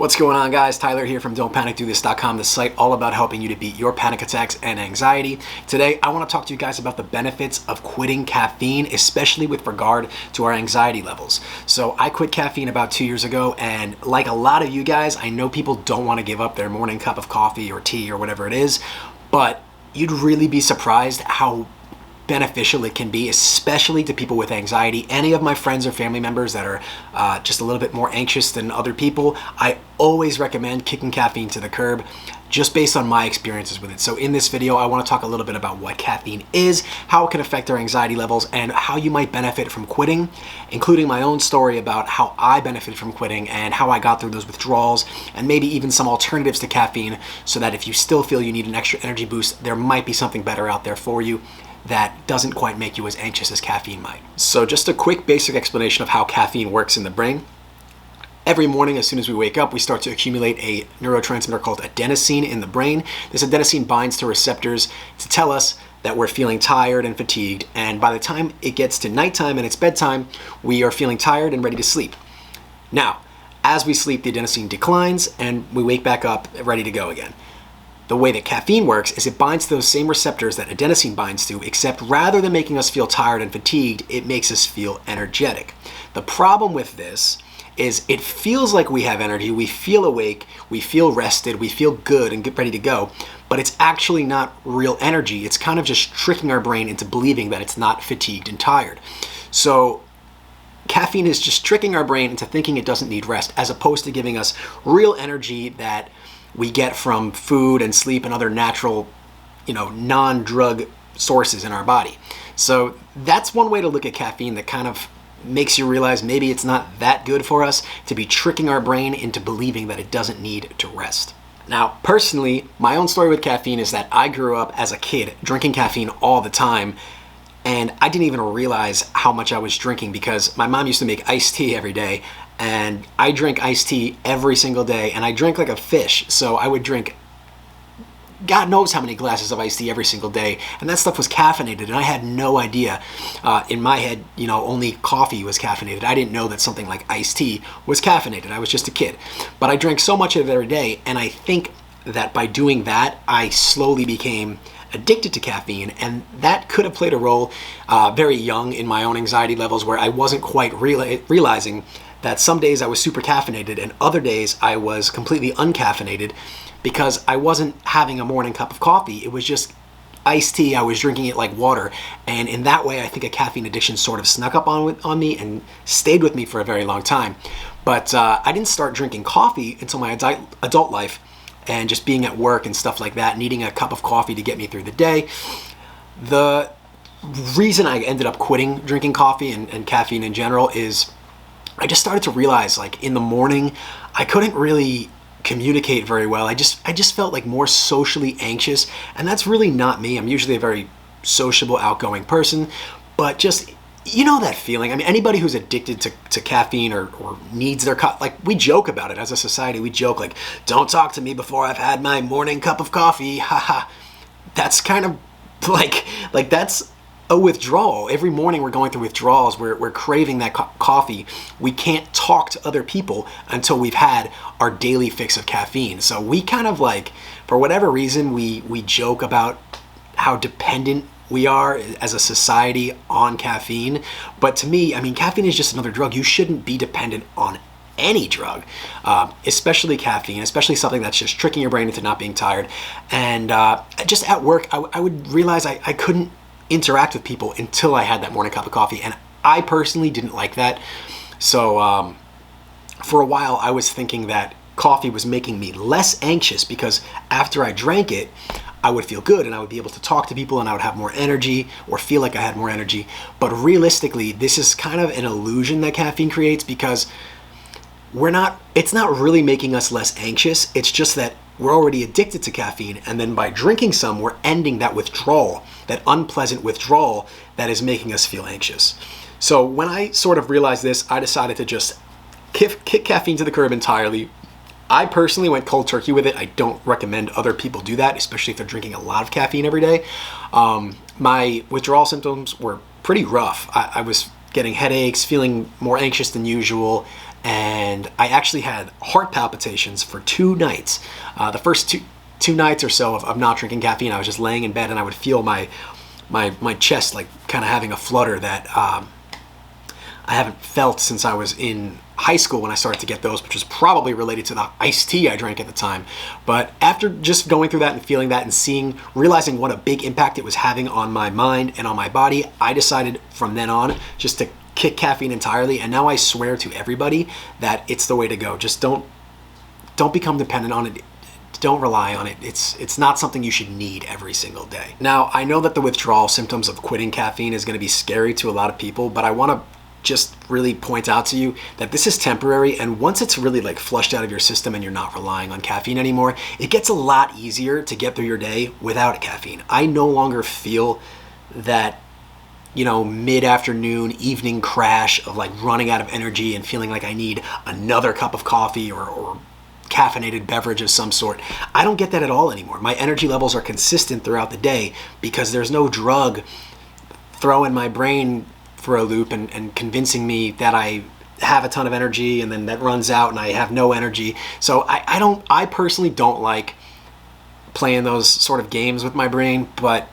What's going on, guys? Tyler here from Don'tPanicDoThis.com, the site all about helping you to beat your panic attacks and anxiety. Today, I want to talk to you guys about the benefits of quitting caffeine, especially with regard to our anxiety levels. So I quit caffeine about 2 years ago, and like a lot of you guys, I know people don't want to give up their morning cup of coffee or tea or whatever it is, but you'd really be surprised how beneficial it can be, especially to people with anxiety. Any of my friends or family members that are just a little bit more anxious than other people, I always recommend kicking caffeine to the curb, just based on my experiences with it. So in this video, I want to talk a little bit about what caffeine is, how it can affect our anxiety levels, and how you might benefit from quitting, including my own story about how I benefited from quitting and how I got through those withdrawals, and maybe even some alternatives to caffeine, so that if you still feel you need an extra energy boost, there might be something better out there for you that doesn't quite make you as anxious as caffeine might. So just a quick basic explanation of how caffeine works in the brain. Every morning, as soon as we wake up, we start to accumulate a neurotransmitter called adenosine in the brain. This adenosine binds to receptors to tell us that we're feeling tired and fatigued, and by the time it gets to nighttime and it's bedtime, we are feeling tired and ready to sleep. Now, as we sleep, the adenosine declines and we wake back up ready to go again. The way that caffeine works is it binds to those same receptors that adenosine binds to, except rather than making us feel tired and fatigued, it makes us feel energetic. The problem with this is it feels like we have energy, we feel awake, we feel rested, we feel good and get ready to go, but it's actually not real energy. It's kind of just tricking our brain into believing that it's not fatigued and tired. So caffeine is just tricking our brain into thinking it doesn't need rest, as opposed to giving us real energy that we get from food and sleep and other natural, non-drug sources in our body. So that's one way to look at caffeine that kind of makes you realize maybe it's not that good for us to be tricking our brain into believing that it doesn't need to rest. Now, personally, my own story with caffeine is that I grew up as a kid drinking caffeine all the time, and I didn't even realize how much I was drinking because my mom used to make iced tea every day, and I drink iced tea every single day, and I drink like a fish. So I would drink God knows how many glasses of iced tea every single day, and that stuff was caffeinated, and I had no idea. In my head, only coffee was caffeinated. I didn't know that something like iced tea was caffeinated. I was just a kid. But I drank so much of it every day, and I think that by doing that, I slowly became addicted to caffeine, and that could have played a role very young in my own anxiety levels, where I wasn't quite realizing that some days I was super caffeinated and other days I was completely uncaffeinated because I wasn't having a morning cup of coffee. It was just iced tea. I was drinking it like water, and in that way I think a caffeine addiction sort of snuck up on me and stayed with me for a very long time. But I didn't start drinking coffee until my adult life, and just being at work and stuff like that, needing a cup of coffee to get me through the day. The reason I ended up quitting drinking coffee and caffeine in general is I just started to realize, like, in the morning, I couldn't really communicate very well. I just felt like more socially anxious, and that's really not me. I'm usually a very sociable, outgoing person, but just, that feeling. I mean, anybody who's addicted to caffeine or needs their cup, like, we joke about it as a society. We joke like, don't talk to me before I've had my morning cup of coffee, haha. That's kind of like that's a withdrawal. Every morning we're going through withdrawals. We're craving that coffee. We can't talk to other people until we've had our daily fix of caffeine. So we kind of, like, for whatever reason, we joke about how dependent we are as a society on caffeine. But to me, I mean, caffeine is just another drug. You shouldn't be dependent on any drug, especially caffeine, especially something that's just tricking your brain into not being tired. And just at work, I would realize I couldn't interact with people until I had that morning cup of coffee, and I personally didn't like that. So for a while I was thinking that coffee was making me less anxious because after I drank it, I would feel good and I would be able to talk to people and I would have more energy, or feel like I had more energy. But realistically, this is kind of an illusion that caffeine creates, because it's not really making us less anxious. It's just that we're already addicted to caffeine, and then by drinking some, we're ending that withdrawal, that unpleasant withdrawal that is making us feel anxious. So when I sort of realized this, I decided to just kick caffeine to the curb entirely. I personally went cold turkey with it. I don't recommend other people do that, especially if they're drinking a lot of caffeine every day. My withdrawal symptoms were pretty rough. I was getting headaches, feeling more anxious than usual, and I actually had heart palpitations for 2 nights. The first two nights or so of not drinking caffeine, I was just laying in bed and I would feel my chest like kind of having a flutter that I haven't felt since I was in high school when I started to get those, which was probably related to the iced tea I drank at the time. But after just going through that and feeling that and realizing what a big impact it was having on my mind and on my body, I decided from then on just to kick caffeine entirely. And now I swear to everybody that it's the way to go. Just don't become dependent on it. Don't rely on it. It's not something you should need every single day. Now, I know that the withdrawal symptoms of quitting caffeine is going to be scary to a lot of people, but I want to just really point out to you that this is temporary, and once it's really like flushed out of your system and you're not relying on caffeine anymore, it gets a lot easier to get through your day without caffeine. I no longer feel that, you know, mid-afternoon, evening crash of like running out of energy and feeling like I need another cup of coffee or caffeinated beverage of some sort. I don't get that at all anymore. My energy levels are consistent throughout the day because there's no drug throwing my brain for a loop and convincing me that I have a ton of energy and then that runs out and I have no energy. So I personally don't like playing those sort of games with my brain, but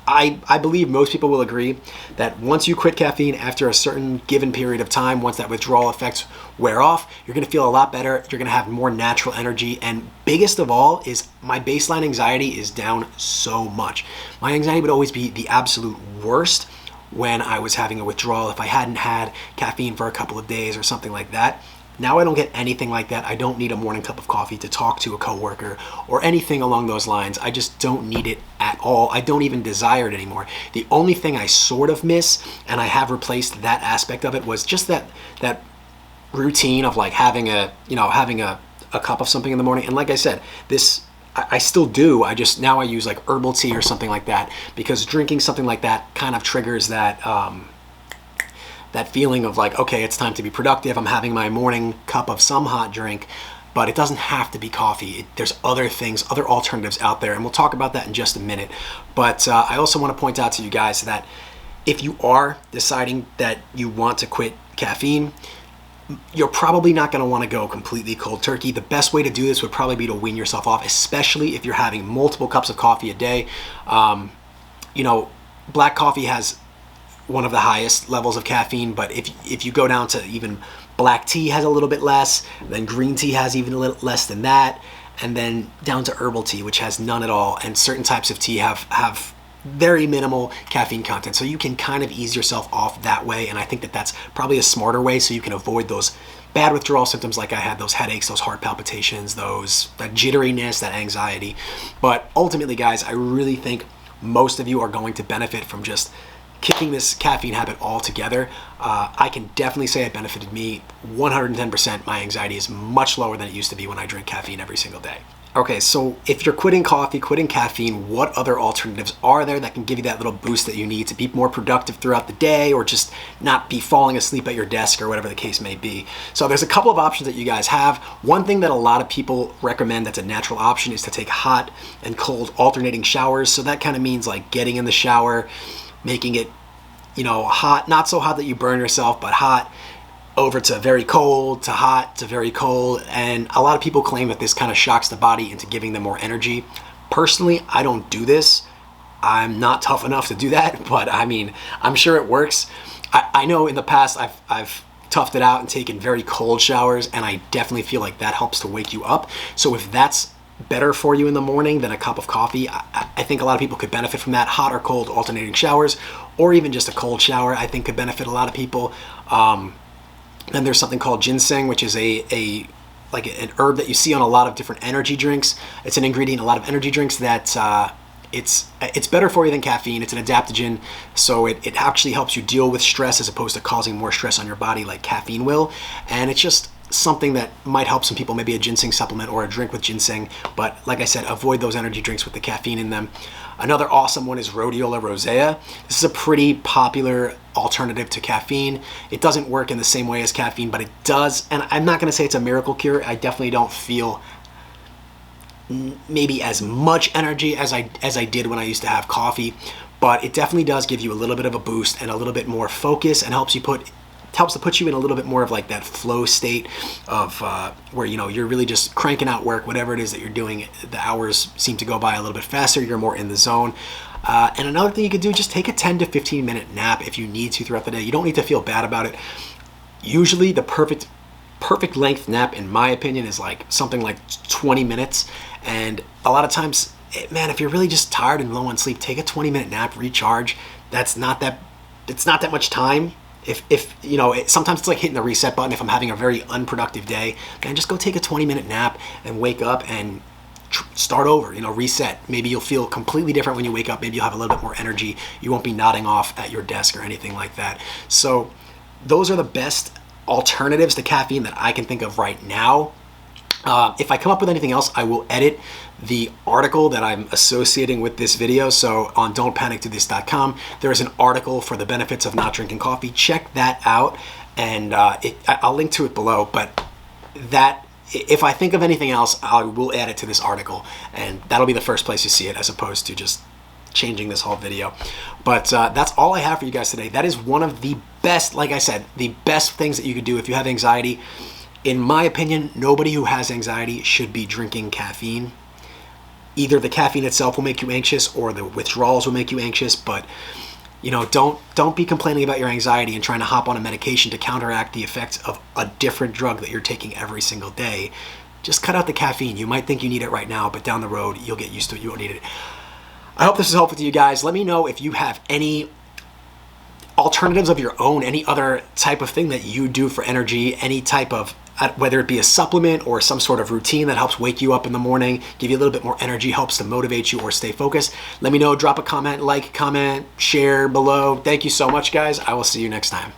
I believe most people will agree that once you quit caffeine after a certain given period of time, once that withdrawal effects wear off, you're going to feel a lot better. You're going to have more natural energy. And biggest of all is my baseline anxiety is down so much. My anxiety would always be the absolute worst when I was having a withdrawal if I hadn't had caffeine for a couple of days or something like that. Now I don't get anything like that. I don't need a morning cup of coffee to talk to a coworker or anything along those lines. I just don't need it at all. I don't even desire it anymore. The only thing I sort of miss, and I have replaced that aspect of it, was just that routine of like having a cup of something in the morning. And like I said, I still do. Now I use like herbal tea or something like that, because drinking something like that kind of triggers that that feeling of like, okay, it's time to be productive. I'm having my morning cup of some hot drink, but it doesn't have to be coffee. There's other things, other alternatives out there, and we'll talk about that in just a minute. But I also want to point out to you guys that if you are deciding that you want to quit caffeine, you're probably not going to want to go completely cold turkey. The best way to do this would probably be to wean yourself off, especially if you're having multiple cups of coffee a day. Black coffee has one of the highest levels of caffeine, but if you go down to even black tea has a little bit less, then green tea has even a little less than that, and then down to herbal tea, which has none at all, and certain types of tea have very minimal caffeine content. So you can kind of ease yourself off that way, and I think that that's probably a smarter way so you can avoid those bad withdrawal symptoms like I had, those headaches, those heart palpitations, that jitteriness, that anxiety. But ultimately, guys, I really think most of you are going to benefit from just kicking this caffeine habit altogether. I can definitely say it benefited me 110%. My anxiety is much lower than it used to be when I drink caffeine every single day. Okay, so if you're quitting coffee, quitting caffeine, what other alternatives are there that can give you that little boost that you need to be more productive throughout the day, or just not be falling asleep at your desk, or whatever the case may be? So there's a couple of options that you guys have. One thing that a lot of people recommend that's a natural option is to take hot and cold alternating showers. So that kind of means like getting in the shower, making it, hot, not so hot that you burn yourself, but hot, over to very cold, to hot, to very cold. And a lot of people claim that this kind of shocks the body into giving them more energy. Personally, I don't do this. I'm not tough enough to do that, but I mean, I'm sure it works. I know in the past I've toughed it out and taken very cold showers, and I definitely feel like that helps to wake you up. So if that's better for you in the morning than a cup of coffee, I think a lot of people could benefit from that. Hot or cold alternating showers, or even just a cold shower, I think could benefit a lot of people. Then there's something called ginseng, which is an herb that you see on a lot of different energy drinks. It's an ingredient in a lot of energy drinks that it's better for you than caffeine. It's an adaptogen, so it actually helps you deal with stress as opposed to causing more stress on your body like caffeine will. And it's just something that might help some people, maybe a ginseng supplement or a drink with ginseng. But like I said, avoid those energy drinks with the caffeine in them. Another awesome one is rhodiola rosea. This is a pretty popular alternative to caffeine. It doesn't work in the same way as caffeine, but it does. And I'm not going to say it's a miracle cure. I definitely don't feel maybe as much energy as I did when I used to have coffee, but it definitely does give you a little bit of a boost and a little bit more focus, and helps you put helps to put you in a little bit more of like that flow state of where, you know, you're really just cranking out work, whatever it is that you're doing. The hours seem to go by a little bit faster. You're more in the zone. And another thing you could do, just take a 10 to 15 minute nap if you need to throughout the day. You don't need to feel bad about it. Usually the perfect length nap, in my opinion, is like something like 20 minutes. And a lot of times, man, if you're really just tired and low on sleep, take a 20-minute nap, recharge. It's not that much time. If you know, sometimes it's like hitting the reset button. If I'm having a very unproductive day, then just go take a 20-minute nap and wake up and start over, you know, reset. Maybe you'll feel completely different when you wake up. Maybe you'll have a little bit more energy. You won't be nodding off at your desk or anything like that. So those are the best alternatives to caffeine that I can think of right now. If I come up with anything else, I will edit the article that I'm associating with this video. So on don'tpanicdothis.com, there is an article for the benefits of not drinking coffee. Check that out, and I'll link to it below. But if I think of anything else, I will add it to this article, and that'll be the first place you see it, as opposed to just changing this whole video. But that's all I have for you guys today. That is one of the best, like I said, the best things that you could do if you have anxiety. In my opinion, nobody who has anxiety should be drinking caffeine. Either the caffeine itself will make you anxious or the withdrawals will make you anxious, but you know, don't be complaining about your anxiety and trying to hop on a medication to counteract the effects of a different drug that you're taking every single day. Just cut out the caffeine. You might think you need it right now, but down the road, you'll get used to it. You won't need it. I hope this is helpful to you guys. Let me know if you have any alternatives of your own, any other type of thing that you do for energy, any type of, whether it be a supplement or some sort of routine that helps wake you up in the morning, give you a little bit more energy, helps to motivate you or stay focused. Let me know. Drop a comment, comment, share below. Thank you so much, guys. I will see you next time.